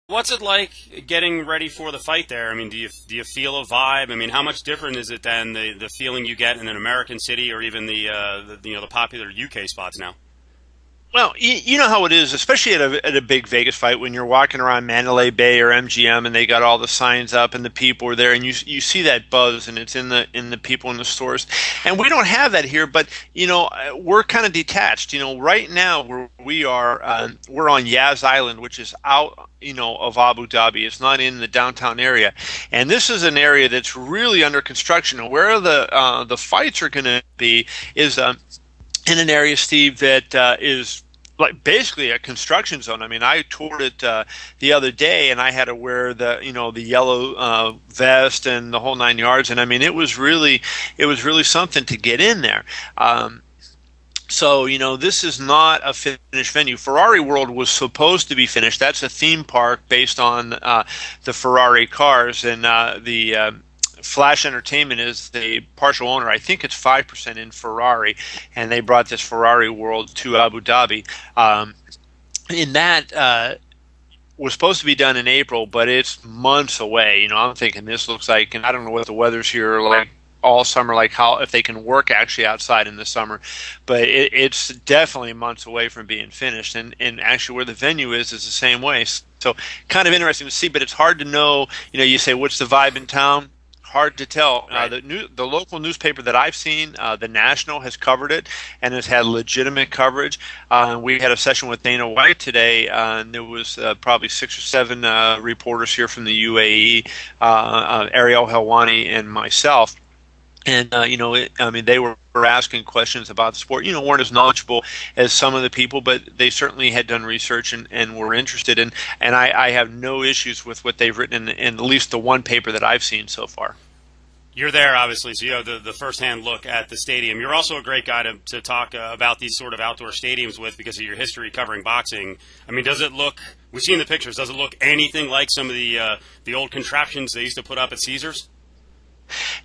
What's it like getting ready for the fight there? I mean, do you feel a vibe? I mean, how much different is it than the feeling you get in an American city or even the popular UK spots now? Well, you know how it is, especially at a big Vegas fight when you're walking around Mandalay Bay or MGM and they got all the signs up and the people are there and you see that buzz and it's in the people in the stores. And we don't have that here, but we're kind of detached. Right now where we are, we're on Yas Island, which is out of Abu Dhabi. It's not in the downtown area, and this is an area that's really under construction. And where the fights are going to be is in an area, Steve, that is like basically a construction zone. I mean, I toured it the other day, and I had to wear the yellow vest and the whole 9 yards. And I mean, it was really something to get in there. So, this is not a finished venue. Ferrari World was supposed to be finished. That's a theme park based on the Ferrari cars, and the Flash Entertainment is the partial owner. I think it's 5% in Ferrari, and they brought this Ferrari World to Abu Dhabi. In that was supposed to be done in April, but it's months away. I'm thinking this looks like, and I don't know what the weather's here like all summer, like how if they can work actually outside in the summer, but it's definitely months away from being finished. And actually, where the venue is the same way. So kind of interesting to see, but it's hard to know. You say what's the vibe in town? Hard to tell. Right. The local newspaper that I've seen, the National, has covered it and has had legitimate coverage. We had a session with Dana White today, and there was probably 6 or 7 reporters here from the UAE, Ariel Helwani and myself. And, they were asking questions about the sport. Weren't as knowledgeable as some of the people, but they certainly had done research and were interested. And I have no issues with what they've written in at least the one paper that I've seen so far. You're there, obviously, so you have the firsthand look at the stadium. You're also a great guy to talk about these sort of outdoor stadiums with because of your history covering boxing. I mean, does it look – we've seen the pictures. Does it look anything like some of the old contraptions they used to put up at Caesars?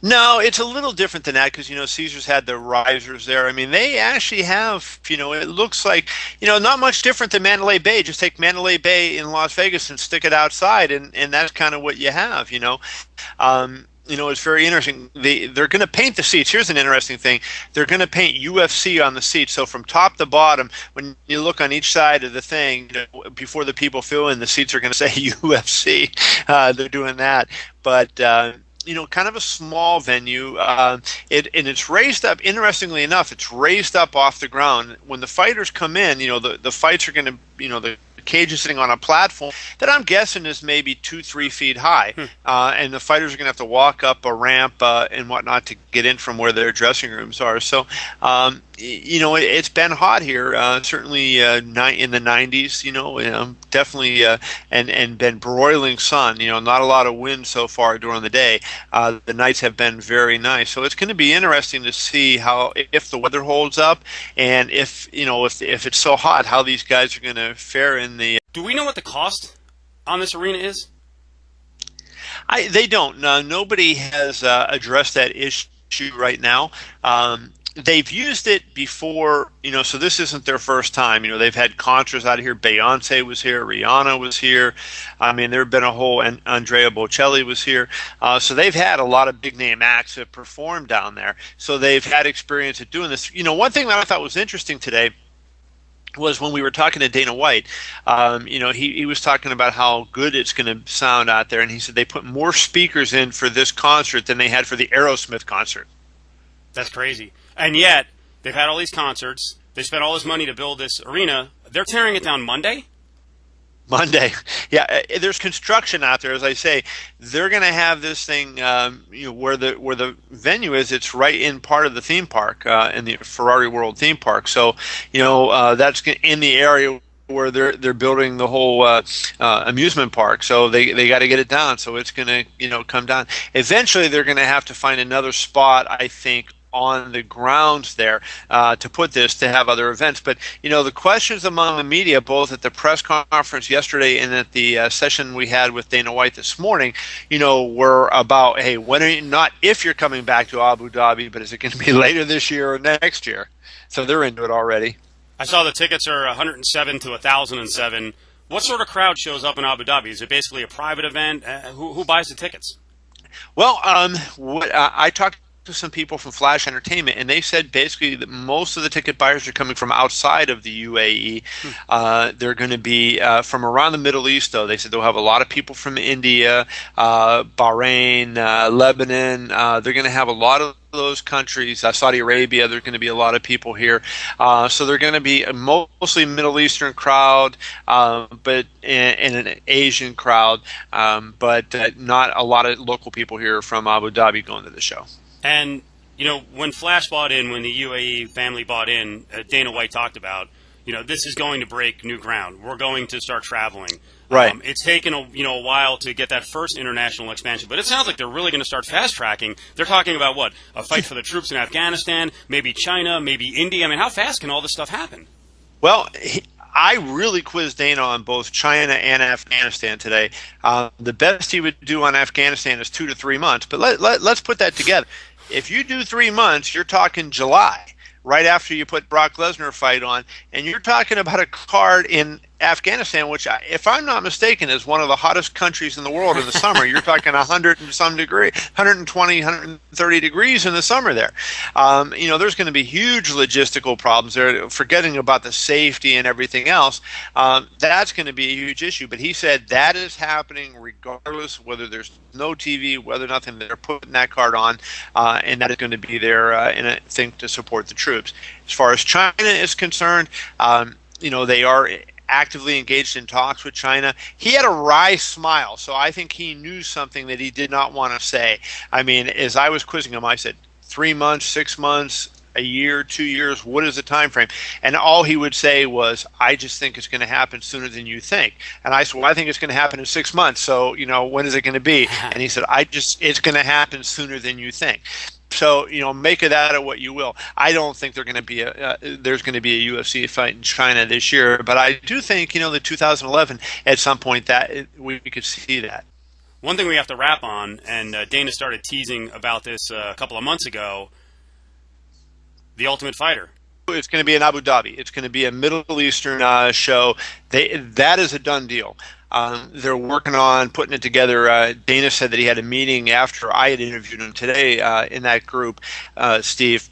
No, it's a little different than that because, Caesars had the risers there. I mean, they actually have, it looks like, not much different than Mandalay Bay. Just take Mandalay Bay in Las Vegas and stick it outside, and that's kind of what you have, It's very interesting. They're going to paint the seats. Here's an interesting thing. They're going to paint UFC on the seats. So from top to bottom, when you look on each side of the thing, before the people fill in, the seats are going to say UFC. They're doing that. But kind of a small venue. And it's raised up. Interestingly enough, it's raised up off the ground. When the fighters come in, the fights are going to, the cage is sitting on a platform that I'm guessing is maybe 2-3 feet high, and the fighters are going to have to walk up a ramp and whatnot to get in from where their dressing rooms are. So, it's been hot here, certainly in the 90s. Definitely, and been broiling sun. Not a lot of wind so far during the day. The nights have been very nice, so it's going to be interesting to see if the weather holds up, and if it's so hot, how these guys are going to fare in the. Do we know what the cost on this arena is? They don't. Nobody has addressed that issue right now. They've used it before, so this isn't their first time. They've had concerts out of here. Beyonce was here. Rihanna was here. I mean, there have been a whole, and Andrea Bocelli was here. So they've had a lot of big-name acts that perform down there. So they've had experience at doing this. One thing that I thought was interesting today was when we were talking to Dana White, he was talking about how good it's going to sound out there, and he said they put more speakers in for this concert than they had for the Aerosmith concert. That's crazy. And yet, they've had all these concerts. They spent all this money to build this arena. They're tearing it down Monday? Monday. Yeah, there's construction out there. As I say, they're going to have this thing where the venue is. It's right in part of the theme park, in the Ferrari World theme park. So, that's in the area where they're building the whole amusement park. So they got to get it down. So it's going to come down. Eventually, they're going to have to find another spot, I think, on the grounds there to put this, to have other events. But, the questions among the media, both at the press conference yesterday and at the session we had with Dana White this morning, were about, hey, not if you're coming back to Abu Dhabi, but is it going to be later this year or next year? So they're into it already. I saw the tickets are 107 to 1,007. What sort of crowd shows up in Abu Dhabi? Is it basically a private event? Who buys the tickets? Well, I talked to some people from Flash Entertainment, and they said basically that most of the ticket buyers are coming from outside of the UAE. They're going to be from around the Middle East, though. They said they'll have a lot of people from India, Bahrain, Lebanon. They're going to have a lot of those countries, Saudi Arabia. There's going to be a lot of people here, so they're going to be a mostly Middle Eastern crowd, but and an Asian crowd, but not a lot of local people here from Abu Dhabi going to the show. And, when Flash bought in, when the UAE family bought in, Dana White talked about, this is going to break new ground. We're going to start traveling. Right. It's taken a while to get that first international expansion, but it sounds like they're really going to start fast-tracking. They're talking about, what, a fight for the troops in Afghanistan, maybe China, maybe India. I mean, how fast can all this stuff happen? Well, I really quizzed Dana on both China and Afghanistan today. The best he would do on Afghanistan is 2 to 3 months, but let's put that together. If you do 3 months, you're talking July, right after you put Brock Lesnar fight on, and you're talking about a card in Afghanistan, which, if I'm not mistaken, is one of the hottest countries in the world in the summer. You're talking 100 and some degree, 120, 130 degrees in the summer there. There's going to be huge logistical problems there, forgetting about the safety and everything else. That's going to be a huge issue. But he said that is happening regardless whether there's no TV, whether nothing. They're putting that card on, and that is going to be there in a thing to support the troops. As far as China is concerned, they are actively engaged in talks with China. He had a wry smile, so I think he knew something that he did not want to say. I mean, as I was quizzing him, I said 3 months, 6 months, a year, 2 years, what is the time frame? And all he would say was, I just think it's going to happen sooner than you think. And I said, well, I think it's going to happen in 6 months, so when is it going to be? And he said, it's going to happen sooner than you think. So, make of that of what you will. I don't think there's going to be a UFC fight in China this year, but I do think, the 2011 at some point that we could see that. One thing we have to wrap on, and Dana started teasing about this a couple of months ago, the Ultimate Fighter. It's going to be in Abu Dhabi. It's going to be a Middle Eastern show. That is a done deal. They're working on putting it together. Dana said that he had a meeting after I had interviewed him today in that group, Steve,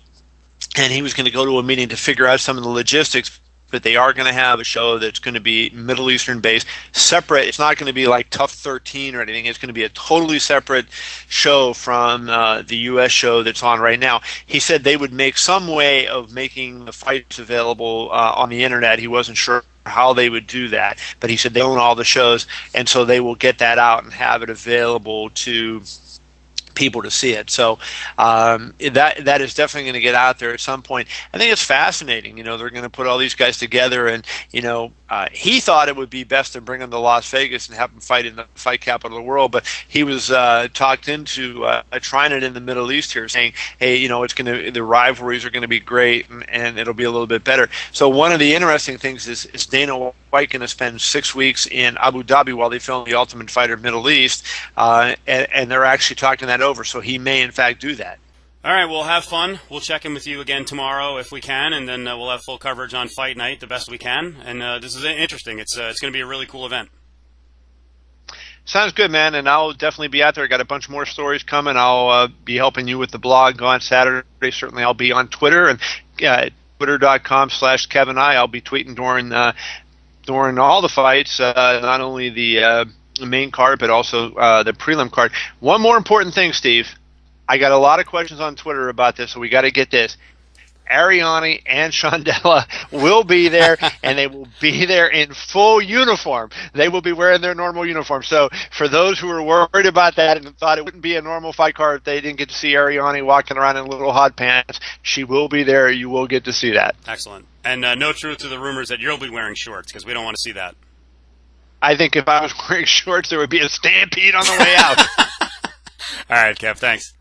and he was going to go to a meeting to figure out some of the logistics. But they are going to have a show that's going to be Middle Eastern based, separate. It's not going to be like Tough 13 or anything. It's going to be a totally separate show from the U.S. show that's on right now. He said they would make some way of making the fights available on the internet. He wasn't sure how they would do that, but he said they own all the shows, and so they will get that out and have it available to people to see it. So that is definitely going to get out there at some point. I think it's fascinating. They're going to put all these guys together, and he thought it would be best to bring them to Las Vegas and have them fight in the fight capital of the world. But he was talked into trying it in the Middle East here, saying, "Hey, the rivalries are going to be great, and it'll be a little bit better." So one of the interesting things is Dana White going to spend 6 weeks in Abu Dhabi while they film The Ultimate Fighter Middle East, and they're actually talking that over. So he may, in fact, do that. All right, we'll have fun. We'll check in with you again tomorrow if we can, and then we'll have full coverage on Fight Night the best we can. And this is interesting. It's going to be a really cool event. Sounds good, man, and I'll definitely be out there. I got a bunch more stories coming. I'll be helping you with the blog on Saturday. Certainly I'll be on Twitter, and twitter.com/KevinI. I'll be tweeting during all the fights, not only the main card, but also the prelim card. One more important thing, Steve. I got a lot of questions on Twitter about this, so we got to get this. Ariane and Shondella will be there, and they will be there in full uniform. They will be wearing their normal uniform. So for those who are worried about that and thought it wouldn't be a normal fight card if they didn't get to see Ariane walking around in little hot pants, she will be there. You will get to see that. Excellent. And no truth to the rumors that you'll be wearing shorts, because we don't want to see that. I think if I was wearing shorts, there would be a stampede on the way out. All right, Kev, thanks.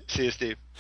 See you, Steve.